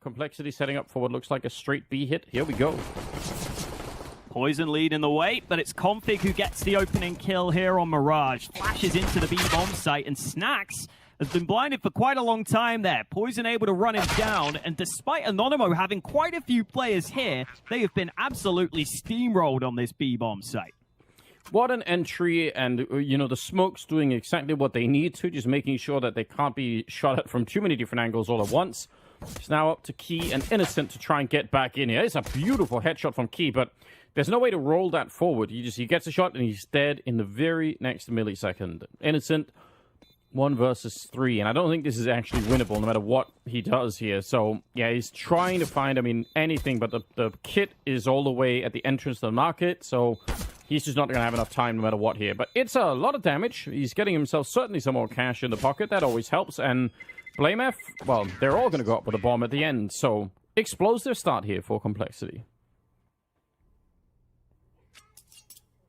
Complexity setting up for what looks like a straight B hit. Here we go. Poison lead in the way, but it's Config who gets the opening kill here on Mirage. Flashes into the B-bomb site, and Snacks has been blinded for quite a long time there. Poison able to run him down, and despite Anonymo having quite a few players here, they have been absolutely steamrolled on this B-bomb site. What an entry, and, you know, the smoke's doing exactly what they need to, just making sure that they can't be shot at from too many different angles all at once. It's now up to Key and Innocent to try and get back in here. It's a beautiful headshot from Key, but there's no way to roll that forward. He gets a shot, and he's dead in the very next millisecond. Innocent, 1 versus 3, and I don't think this is actually winnable no matter what he does here. So, yeah, he's trying to find, I mean, anything, but the kit is all the way at the entrance to the market, so he's just not going to have enough time no matter what here. But it's a lot of damage. He's getting himself certainly some more cash in the pocket. That always helps, and BlameF, well, they're all going to go up with a bomb at the end, so explosive start here for Complexity.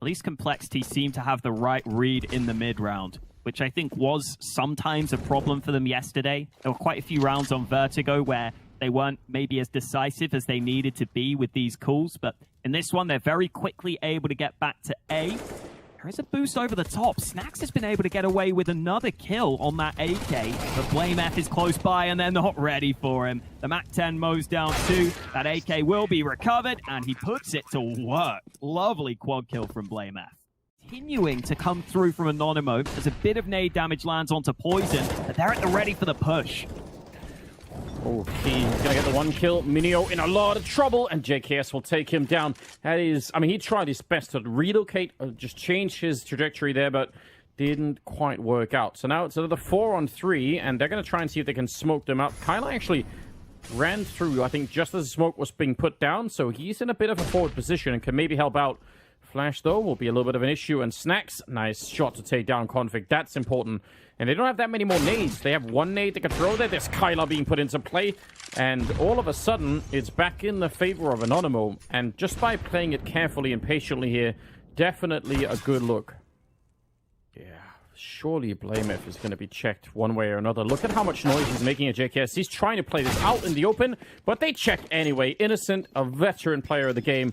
At least Complexity seemed to have the right read in the mid-round, which I think was sometimes a problem for them yesterday. There were quite a few rounds on Vertigo where they weren't maybe as decisive as they needed to be with these calls, but in this one, they're very quickly able to get back to A. There is a boost over the top. Snacks has been able to get away with another kill on that AK, but BlameF is close by and they're not ready for him. The MAC-10 mows down 2. That AK will be recovered, and he puts it to work. Lovely quad kill from BlameF. Continuing to come through from Anonymo as a bit of nade damage lands onto Poison, but they're at the ready for the push. Oh, he's going to get the 1 kill. Minio in a lot of trouble, and JKS will take him down. That is, I mean, he tried his best to relocate, just change his trajectory there, but didn't quite work out. So now it's another 4-on-3, and they're going to try and see if they can smoke them up. Kyla actually ran through, I think, just as the smoke was being put down, so he's in a bit of a forward position and can maybe help out. Flash, though, will be a little bit of an issue, and Snacks, nice shot to take down Config. That's important. And they don't have that many more nades. They have 1 nade they can throw there. There's Kyla being put into play, and all of a sudden, it's back in the favor of Anonymo. And just by playing it carefully and patiently here, definitely a good look. Yeah, surely BlameF is going to be checked one way or another. Look at how much noise he's making at JKS. He's trying to play this out in the open, but they check anyway. Innocent, a veteran player of the game.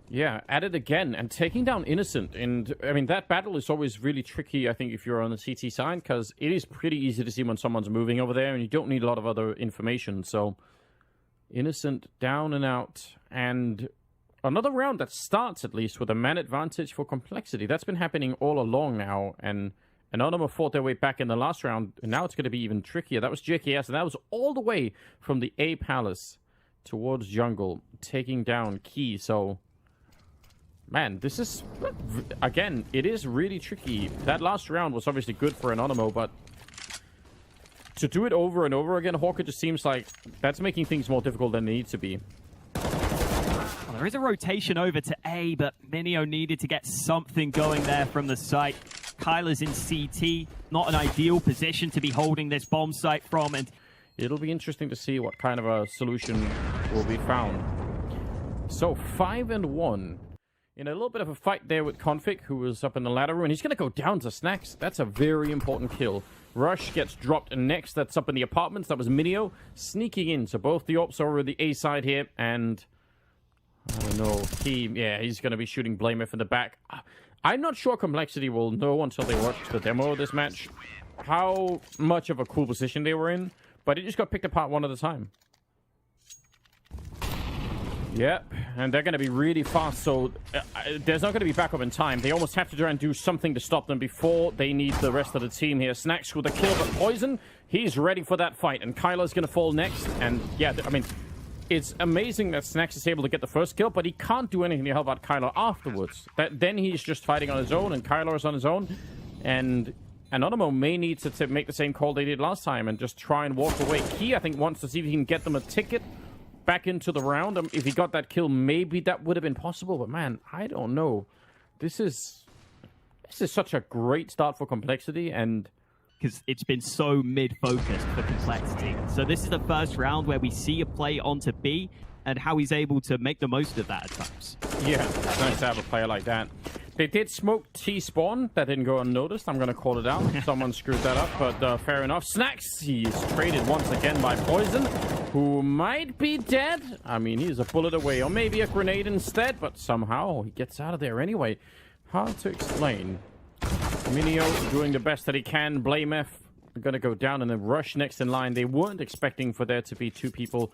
Yeah, at it again, and taking down Innocent. And, I mean, that battle is always really tricky, I think, if you're on the CT side, because it is pretty easy to see when someone's moving over there, and you don't need a lot of other information. So, Innocent down and out, and another round that starts, at least, with a man advantage for Complexity. That's been happening all along now, and Anonymo fought their way back in the last round, and now it's going to be even trickier. That was JKS, and that was all the way from the A Palace towards Jungle, taking down Key, so man, this is, again, it is really tricky. That last round was obviously good for Anonymo, but to do it over and over again, Hawker just seems like that's making things more difficult than they need to be. Well, there is a rotation over to A, but Minio needed to get something going there from the site. Kyla's in CT, not an ideal position to be holding this bomb site from, and it'll be interesting to see what kind of a solution will be found. So, 5-1. In a little bit of a fight there with Config, who was up in the ladder room, and he's going to go down to Snacks. That's a very important kill. Rush gets dropped next. That's up in the apartments. That was Minio sneaking in. So both the ops are over the A side here, and I don't know. Yeah, he's going to be shooting BlameF in the back. I'm not sure Complexity will know until they watch the demo of this match how much of a cool position they were in, but it just got picked apart one at a time. Yep, and they're going to be really fast, so there's not going to be backup in time. They almost have to try and do something to stop them before they need the rest of the team here. Snacks with a kill, but Poison, he's ready for that fight, and Kyla's going to fall next. And yeah, I mean, it's amazing that Snacks is able to get the first kill, but he can't do anything to help out Kyla afterwards. Then he's just fighting on his own, and Kyla is on his own, and Anonymo may need to make the same call they did last time and just try and walk away. Key, I think, wants to see if he can get them a ticket back into the round. If he got that kill, maybe that would have been possible, but man, I don't know. This is such a great start for Complexity, and because it's been so mid-focused for Complexity. So this is the first round where we see a play onto B and how he's able to make the most of that at times. Yeah, it's nice to have a player like that. They did smoke T-spawn. That didn't go unnoticed. I'm going to call it out. Someone screwed that up, but fair enough. Snacks, he's traded once again by Poison, who might be dead. I mean, he's a bullet away, or maybe a grenade instead, but somehow he gets out of there anyway. Hard to explain. Minio doing the best that he can. BlameF going to go down and then Rush next in line. They weren't expecting for there to be two people.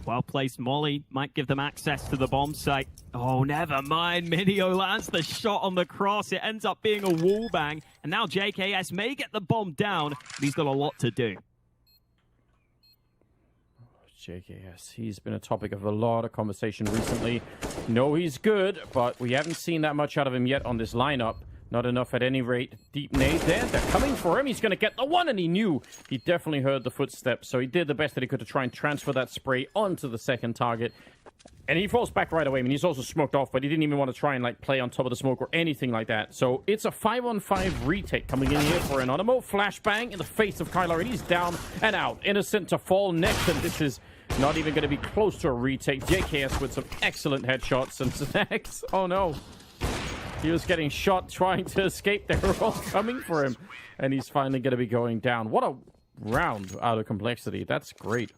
Well-placed molly might give them access to the bomb site. Oh, never mind. Minio lands the shot on the cross. It ends up being a wall bang. And now JKS may get the bomb down, but he's got a lot to do. JKS, he's been a topic of a lot of conversation recently. No, he's good, but we haven't seen that much out of him yet on this lineup. Not enough at any rate. Deep nade there. They're coming for him. He's going to get the one, and he knew. He definitely heard the footsteps, so he did the best that he could to try and transfer that spray onto the second target. And he falls back right away. I mean, he's also smoked off, but he didn't even want to try and, like, play on top of the smoke or anything like that. So it's a 5-on-5 retake coming in here for Anonymo. Flashbang in the face of Kyler, and he's down and out. Innocent to fall next, and this is not even going to be close to a retake. JKS with some excellent headshots and snacks. Oh, no. He was getting shot trying to escape. They were all coming for him. And he's finally going to be going down. What a round out of complexity. That's great.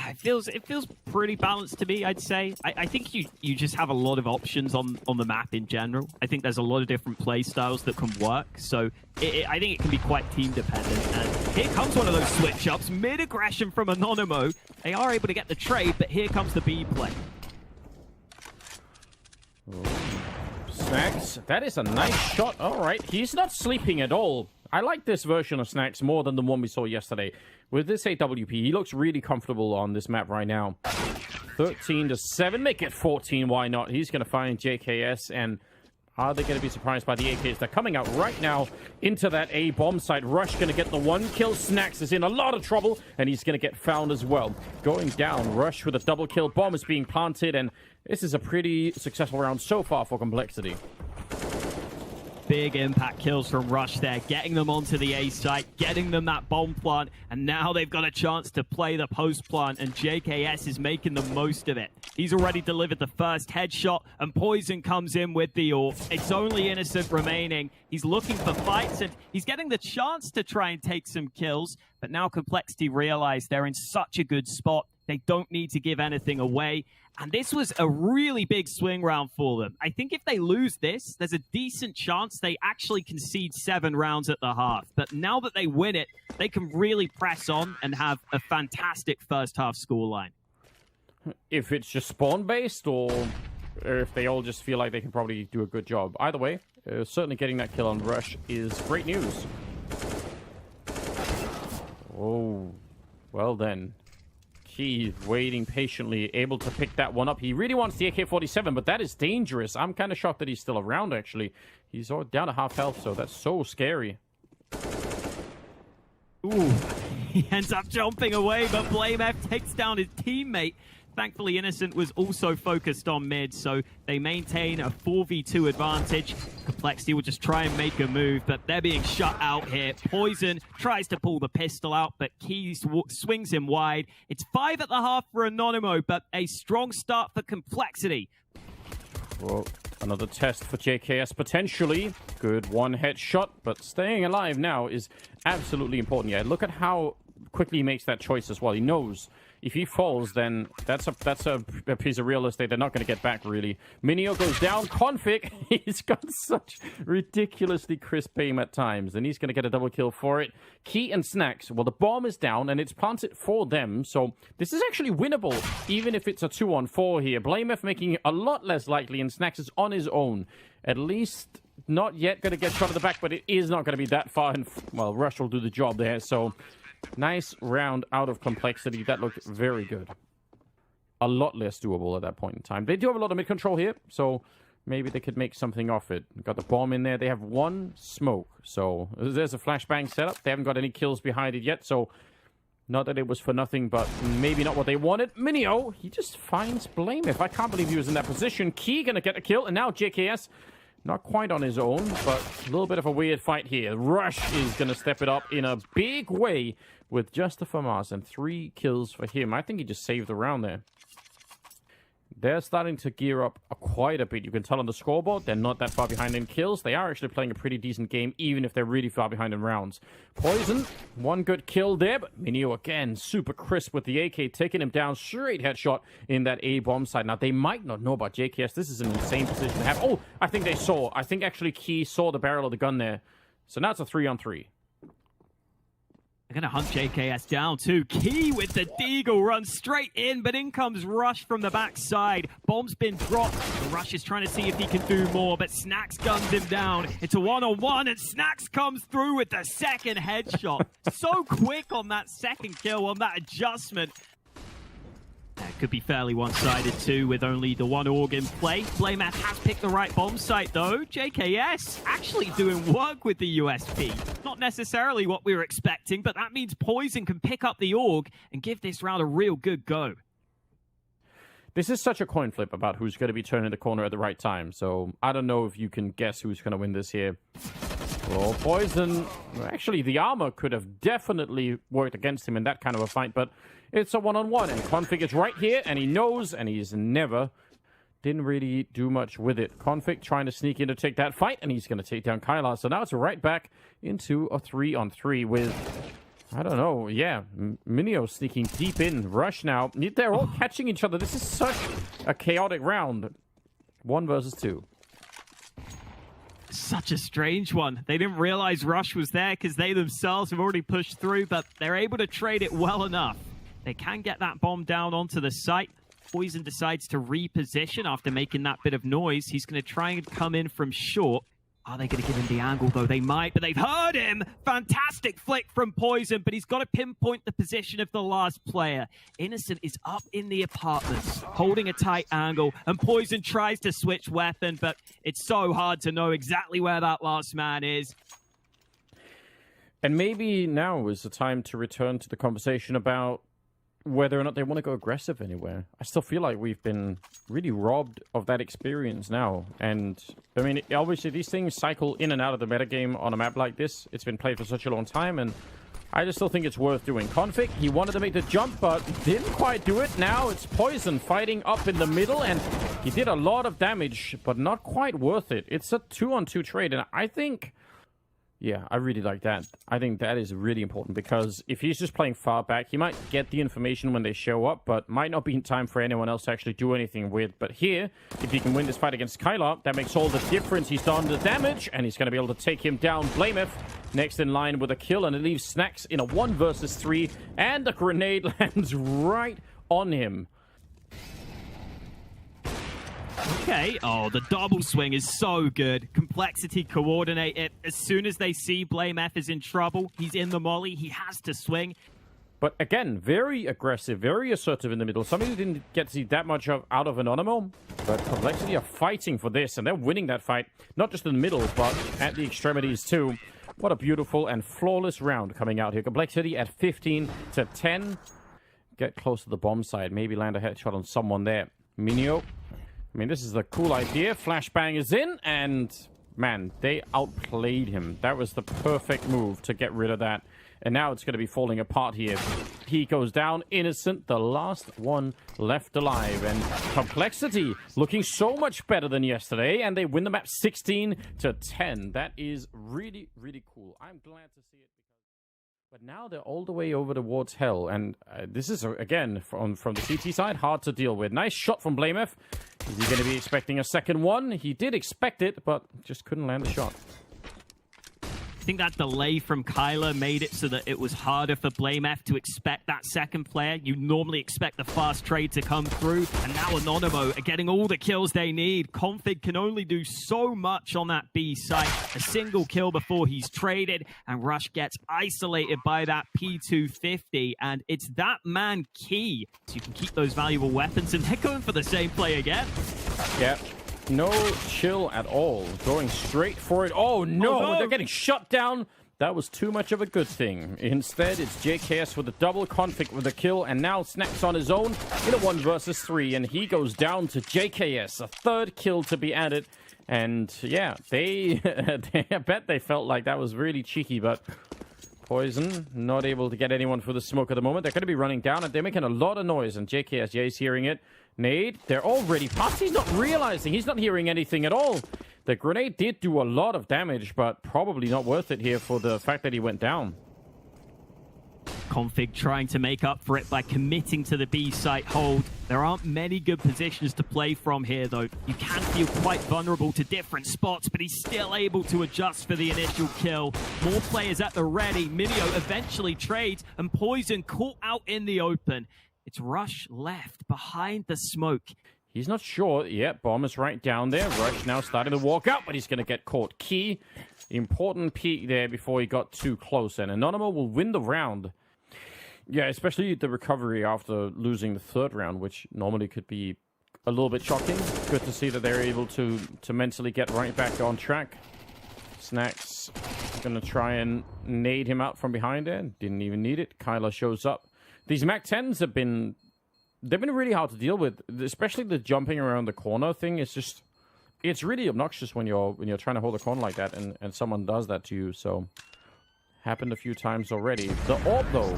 It feels pretty balanced to me, I'd say. I think you just have a lot of options on the map in general. I think there's a lot of different play styles that can work. So I think it can be quite team dependent. And here comes one of those switch ups. Mid-aggression from Anonymo. They are able to get the trade, but here comes the B play. Snacks, that is a nice shot. All right, he's not sleeping at all. I like this version of Snacks more than the one we saw yesterday. With this AWP, he looks really comfortable on this map right now. 13-7, make it 14, why not? He's going to find JKS, and are they going to be surprised by the AKs? They're coming out right now into that A bomb site. Rush going to get the one kill. Snacks is in a lot of trouble, and he's going to get found as well. Going down, Rush with a double kill. Bomb is being planted, and this is a pretty successful round so far for Complexity. Big impact kills from Rush there, getting them onto the A site, getting them that bomb plant, and now they've got a chance to play the post plant, and JKS is making the most of it. He's already delivered the first headshot, and Poison comes in with the AWP. It's only Innocent remaining. He's looking for fights, and he's getting the chance to try and take some kills, but now Complexity realize they're in such a good spot. They don't need to give anything away. And this was a really big swing round for them. I think if they lose this, there's a decent chance they actually concede 7 rounds at the half. But now that they win it, they can really press on and have a fantastic first half scoreline. If it's just spawn-based, or if they all just feel like they can probably do a good job. Either way, certainly getting that kill on Rush is great news. Oh, well then. He's waiting patiently, able to pick that one up. He really wants the AK-47, but that is dangerous. I'm kind of shocked that he's still around, actually. He's down to half health, so that's so scary. Ooh, he ends up jumping away, but BlameF takes down his teammate. Thankfully, Innocent was also focused on mid, so they maintain a 4v2 advantage. Complexity will just try and make a move, but they're being shut out here. Poison tries to pull the pistol out, but Keys swings him wide. It's 5 at the half for Anonymo, but a strong start for Complexity. Well, another test for JKS, potentially. Good one headshot, but staying alive now is absolutely important. Yeah, look at how quickly he makes that choice as well. He knows if he falls, then that's a piece of real estate they're not going to get back, really. Minio goes down. Config, he's got such ridiculously crisp aim at times, and he's going to get a double kill for it. Key and Snacks, well, the bomb is down, and it's planted for them, so this is actually winnable, even if it's a 2-on-4 here. BlameF making it a lot less likely, and Snacks is on his own. At least not yet going to get shot at the back, but it is not going to be that far, and, well, Rush will do the job there, so nice round out of Complexity. That looked very good. A lot less doable at that point in time. They do have a lot of mid-control here, so maybe they could make something off it. Got the bomb in there. They have one smoke, so there's a flashbang setup. They haven't got any kills behind it yet, so not that it was for nothing, but maybe not what they wanted. Minio, he just finds BlameF. I can't believe he was in that position. Key gonna get a kill, and now JKS not quite on his own, but a little bit of a weird fight here. Rush is going to step it up in a big way with just the FAMAS and 3 kills for him. I think he just saved the round there. they're starting to gear up quite a bit. You can tell on the scoreboard, they're not that far behind in kills. They are actually playing a pretty decent game, even if they're really far behind in rounds. Poison, one good kill there, but Minio again, super crisp with the AK, taking him down, straight headshot in that A bomb side. Now, they might not know about JKS. This is an insane position to have. Oh, I think they saw. I think actually Key saw the barrel of the gun there. So now it's a 3-on-3. They're going to hunt JKS down too. Key with the deagle runs straight in, but in comes Rush from the backside. Bomb's been dropped. Rush is trying to see if he can do more, but Snacks guns him down. It's a 1-on-1, and Snacks comes through with the second headshot. So quick on that second kill, on that adjustment. That could be fairly one-sided too, with only the one org in play. BlameF has picked the right bomb site though. JKS actually doing work with the USP. Not necessarily what we were expecting, but that means Poison can pick up the org and give this round a real good go. This is such a coin flip about who's going to be turning the corner at the right time. So I don't know if you can guess who's going to win this here. Well, Poison, actually the armor could have definitely worked against him in that kind of a fight, but it's a 1-on-1, and Config is right here, and he knows, and he's didn't really do much with it. Config trying to sneak in to take that fight, and he's going to take down Kyla. So now it's right back into a 3-on-3 with, I don't know, yeah, Minio sneaking deep in. Rush now. They're all catching each other. This is such a chaotic round. 1 versus 2. Such a strange one. They didn't realize Rush was there because they themselves have already pushed through, but they're able to trade it well enough. They can get that bomb down onto the site. Poison decides to reposition after making that bit of noise. He's going to try and come in from short. Are they going to give him the angle, though? They might, but they've heard him. Fantastic flick from Poison, but he's got to pinpoint the position of the last player. Innocent is up in the apartments, holding a tight angle, and Poison tries to switch weapon, but it's so hard to know exactly where that last man is. And maybe now is the time to return to the conversation about whether or not they want to go aggressive anywhere. I still feel like we've been really robbed of that experience now. And, I mean, obviously these things cycle in and out of the metagame on a map like this. It's been played for such a long time, and I just still think it's worth doing. Config, he wanted to make the jump, but didn't quite do it. Now it's Poison fighting up in the middle, and he did a lot of damage, but not quite worth it. It's a 2-on-2 trade, and I think... yeah, I really like that. I think that is really important, because if he's just playing far back, he might get the information when they show up, but might not be in time for anyone else to actually do anything with. But here, if he can win this fight against Kyla, that makes all the difference. He's done the damage, and he's going to be able to take him down. BlameF next in line with a kill, and it leaves Snacks in a 1 versus 3, and a grenade lands right on him. Okay, oh, the double swing is so good. Complexity coordinate it. As soon as they see BlameF is in trouble, he's in the molly, he has to swing. But again, very aggressive, very assertive in the middle. Somebody who didn't get to see that much out of Anonymo, but Complexity are fighting for this, and they're winning that fight, not just in the middle, but at the extremities too. What a beautiful and flawless round coming out here. Complexity at 15-10. Get close to the bomb side, maybe land a headshot on someone there. Minio. I mean, this is a cool idea. Flashbang is in, and man, they outplayed him. That was the perfect move to get rid of that. And now it's going to be falling apart here. He goes down, Innocent, the last one left alive. And Complexity looking so much better than yesterday, and they win the map 16-10. That is really, really cool. I'm glad to see it. But now they're all the way over towards Hell, and this is, again, from the CT side, hard to deal with. Nice shot from BlameF. Is he going to be expecting a second one? He did expect it, but just couldn't land the shot. I think that delay from Kyla made it so that it was harder for BlameF to expect that second player. You normally expect the fast trade to come through, and now Anonymo are getting all the kills they need. Config can only do so much on that B site. A single kill before he's traded, and Rush gets isolated by that P250, and it's that man Key. So you can keep those valuable weapons, and they're going for the same play again. Yeah. No chill at all. Going straight for it. Oh, no. They're getting shut down. That was too much of a good thing. Instead, it's JKS with a double. Config with a kill. And now Snacks on his own in a 1 versus 3. And he goes down to JKS. A third kill to be added. And, yeah, I bet they felt like that was really cheeky. But Poison, not able to get anyone for the smoke at the moment. They're going to be running down, and they're making a lot of noise, and JKS, yeah, he's hearing it. Nade, they're already past. He's not realizing. He's not hearing anything at all. The grenade did do a lot of damage, but probably not worth it here for the fact that he went down. Config trying to make up for it by committing to the B site hold. There aren't many good positions to play from here, though. You can feel quite vulnerable to different spots, but he's still able to adjust for the initial kill. More players at the ready. Minio eventually trades, and Poison caught out in the open. It's Rush left behind the smoke. He's not sure. Yeah, bomb is right down there. Rush now starting to walk out, but he's going to get caught. Key, important peek there before he got too close, and Anonymo will win the round. Yeah, especially the recovery after losing the third round, which normally could be a little bit shocking. Good to see that they're able to mentally get right back on track. Snacks going to try and nade him out from behind there. Didn't even need it. Kyler shows up. These MAC-10s have been... They've been really hard to deal with, especially the jumping around the corner thing. It's just... It's really obnoxious when you're trying to hold a corner like that and someone does that to you, so... Happened a few times already. The orb, though,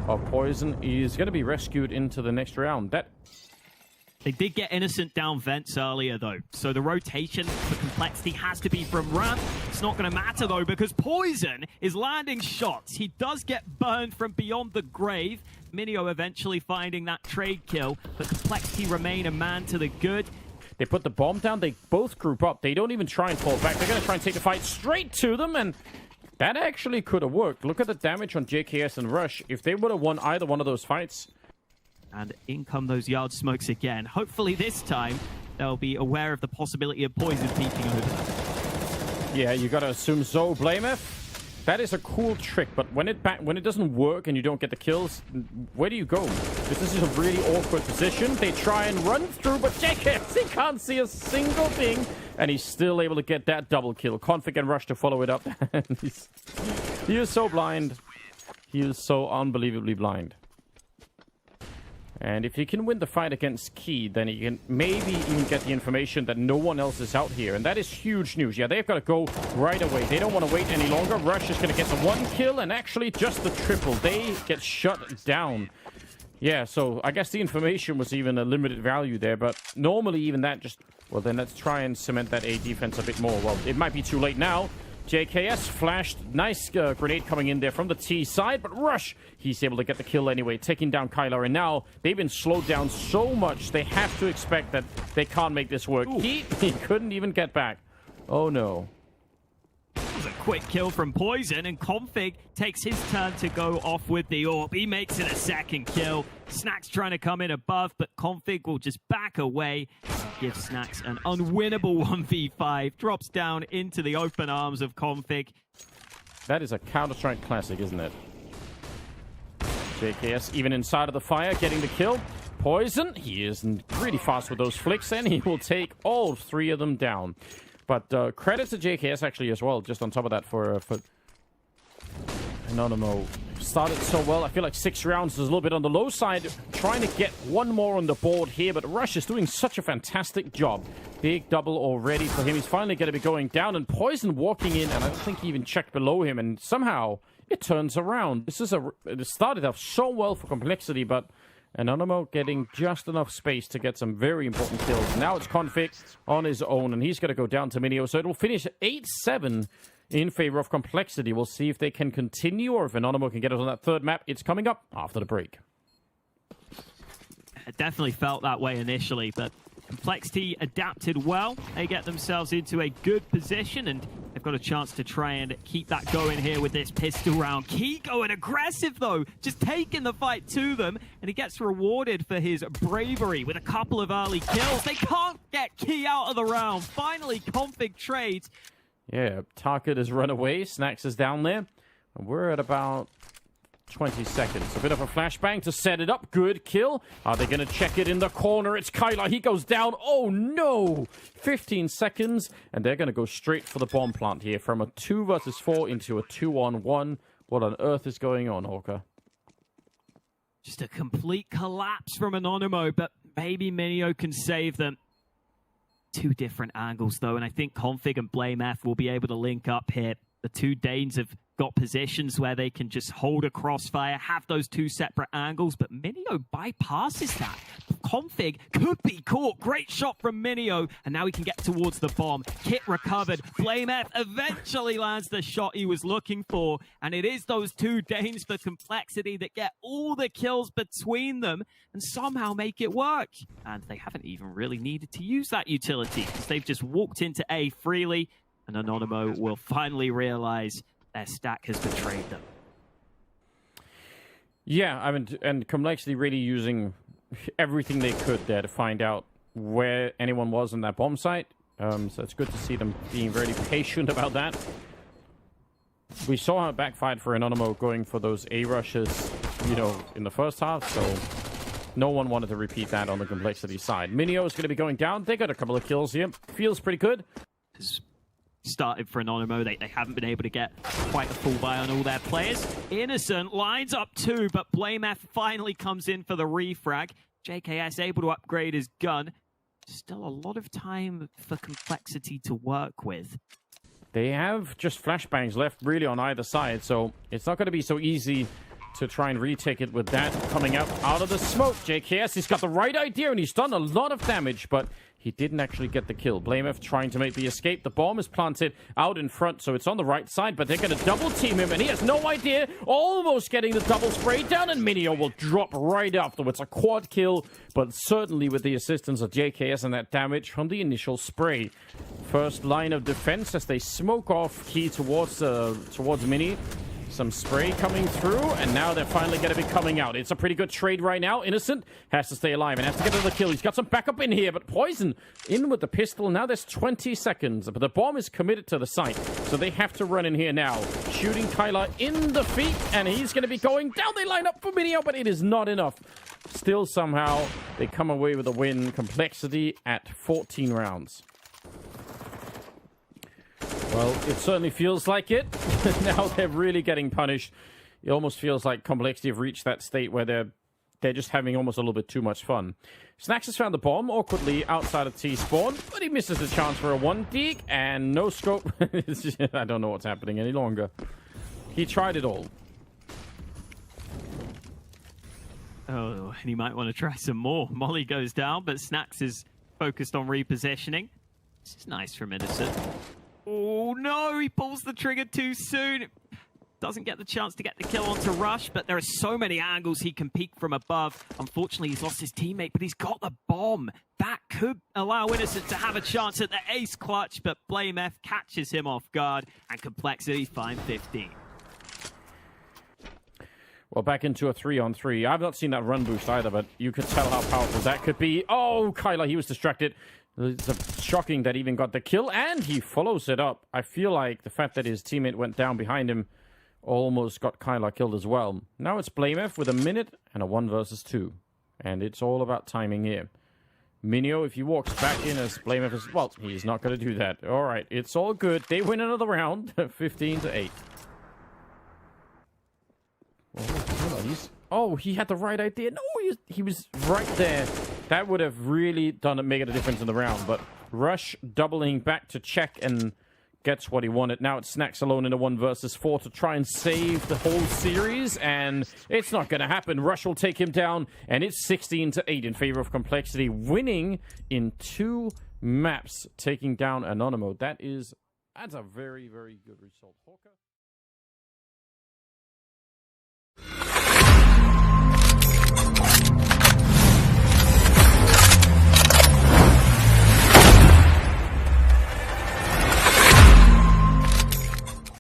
of Poison is going to be rescued into the next round. They did get Innocent down vents earlier, though. So the rotation for Complexity has to be from ramp. It's not going to matter, though, because Poison is landing shots. He does get burned from beyond the grave. Minio eventually finding that trade kill, but Complexity remain a man to the good. They put the bomb down. They both group up. They don't even try and fall back. They're going to try and take the fight straight to them, and... That actually could have worked. Look at the damage on JKS and Rush. If they would have won either one of those fights. And in come those yard smokes again. Hopefully this time, they'll be aware of the possibility of Poison peeking over. Yeah, you got to assume so. Blameth. That is a cool trick, but when it doesn't work and you don't get the kills, where do you go? This is a really awkward position. They try and run through, but JKS, he can't see a single thing. And he's still able to get that double kill. Config and Rush to follow it up. He is so blind. He is so unbelievably blind. And if he can win the fight against Key, then he can maybe even get the information that no one else is out here. And that is huge news. Yeah, they've got to go right away. They don't want to wait any longer. Rush is going to get the one kill and actually just the triple. They get shut down. Yeah, so I guess the information was even a limited value there. But normally even that just... Well, then let's try and cement that A defense a bit more. Well, it might be too late now. JKS flashed. Nice grenade coming in there from the T side, but Rush, he's able to get the kill anyway, taking down Kyler. And now they've been slowed down so much, they have to expect that they can't make this work. He couldn't even get back. Oh, no. That was a quick kill from Poison, and Config takes his turn to go off with the orb. He makes it a second kill. Snacks trying to come in above, but Config will just back away. Give Snacks an unwinnable 1v5. Drops down into the open arms of Config. That is a Counter-Strike classic, isn't it? JKS even inside of the fire, getting the kill. Poison, he is really fast with those flicks, and he will take all three of them down. But credit to JKS actually as well, just on top of that for Anonymo. Started so well. I feel like 6 rounds is a little bit on the low side. Trying to get one more on the board here, but Rush is doing such a fantastic job. Big double already for him. He's finally going to be going down, and Poison walking in, and I don't think he even checked below him, and somehow it turns around. It started off so well for Complexity, but Anonymo getting just enough space to get some very important kills. Now it's Config on his own, and he's going to go down to Minio, so it will finish 8-7 in favor of Complexity. We'll see if they can continue or if Anonymo can get us on that third map. It's coming up after the break. It definitely felt that way initially, but Complexity adapted well. They get themselves into a good position, and they've got a chance to try and keep that going here with this pistol round. Key going aggressive, though, just taking the fight to them, and he gets rewarded for his bravery with a couple of early kills. They can't get Key out of the round. Finally, Config trades. Yeah, Target has run away. Snacks is down there. And we're at about 20 seconds. A bit of a flashbang to set it up. Good kill. Are they going to check it in the corner? It's Kyler. He goes down. Oh, no. 15 seconds. And they're going to go straight for the bomb plant here. From a 2 versus 4 into a 2-on-1. What on earth is going on, Hawker? Just a complete collapse from Anonymo, but maybe Minio can save them. 2 different angles, though, and I think Config and Blame F will be able to link up here. The 2 Danes have got positions where they can just hold a crossfire, have those two separate angles, but Minio bypasses that. Config could be caught. Great shot from Minio, and now he can get towards the bomb. Kit recovered. BlameF eventually lands the shot he was looking for, and it is those two Danes for Complexity that get all the kills between them and somehow make it work. And they haven't even really needed to use that utility because they've just walked into A freely, and Anonymo will finally realize their stack has betrayed them. Yeah, I mean, and Complexity really using everything they could there to find out where anyone was on that bomb site. So it's good to see them being very patient about that. We saw how it backfired for Anonymo going for those A rushes, you know, in the first half, so no one wanted to repeat that on the Complexity side. Minio is going to be going down. They got a couple of kills here. Feels pretty good. Started for Anonymo. They haven't been able to get quite a full buy on all their players. Innocent lines up 2, but BlameF finally comes in for the refrag. JKS able to upgrade his gun. Still a lot of time for Complexity to work with. They have just flashbangs left really on either side, so it's not going to be so easy to try and retake it with that coming out of the smoke. JKS, he's got the right idea, and he's done a lot of damage, but he didn't actually get the kill. BlameF trying to make the escape. The bomb is planted out in front, so it's on the right side, but they're going to double team him, and he has no idea. Almost getting the double spray down, and Minio will drop right afterwards. A quad kill, but certainly with the assistance of JKS and that damage from the initial spray. First line of defense as they smoke off Key towards Mini. Some spray coming through, and now they're finally going to be coming out. It's a pretty good trade right now. Innocent has to stay alive and has to get another kill. He's got some backup in here, but Poison in with the pistol. Now there's 20 seconds, but the bomb is committed to the site, so they have to run in here now. Shooting Kyla in the feet, and he's going to be going down. They line up for Minio, but it is not enough. Still, somehow, they come away with a win. Complexity at 14 rounds. Well, it certainly feels like it. Now they're really getting punished. It almost feels like Complexity have reached that state where they're just having almost a little bit too much fun. Snacks has found the bomb awkwardly outside of T-spawn, but he misses the chance for a 1-deek and no scope. I don't know what's happening any longer. He tried it all. Oh, and he might want to try some more. Molly goes down, but Snacks is focused on repositioning. This is nice from Innocent. Oh no, he pulls the trigger too soon. Doesn't get the chance to get the kill onto Rush, but there are so many angles he can peek from above. Unfortunately, he's lost his teammate, but he's got the bomb. That could allow Innocent to have a chance at the ace clutch, but BlameF catches him off guard, and Complexity find 15. Well, back into a 3-on-3. I've not seen that run boost either, but you could tell how powerful that could be. Oh, Kyla, he was distracted. It's shocking that he even got the kill, and he follows it up. I feel like the fact that his teammate went down behind him almost got Kyla killed as well. Now it's BlameF with a minute and a 1 versus 2. And it's all about timing here. Minio, if he walks back in as BlameF is... Well, he's not going to do that. All right, it's all good. They win another round, 15-8. Oh, he had the right idea. No, he was right there. That would have really made a difference in the round. But Rush doubling back to check and gets what he wanted. Now it's Snacks alone in a 1 versus 4 to try and save the whole series. And it's not going to happen. Rush will take him down. And it's 16-8 in favor of Complexity. Winning in 2 maps, taking down Anonymo. That's a very, very good result. Hawker.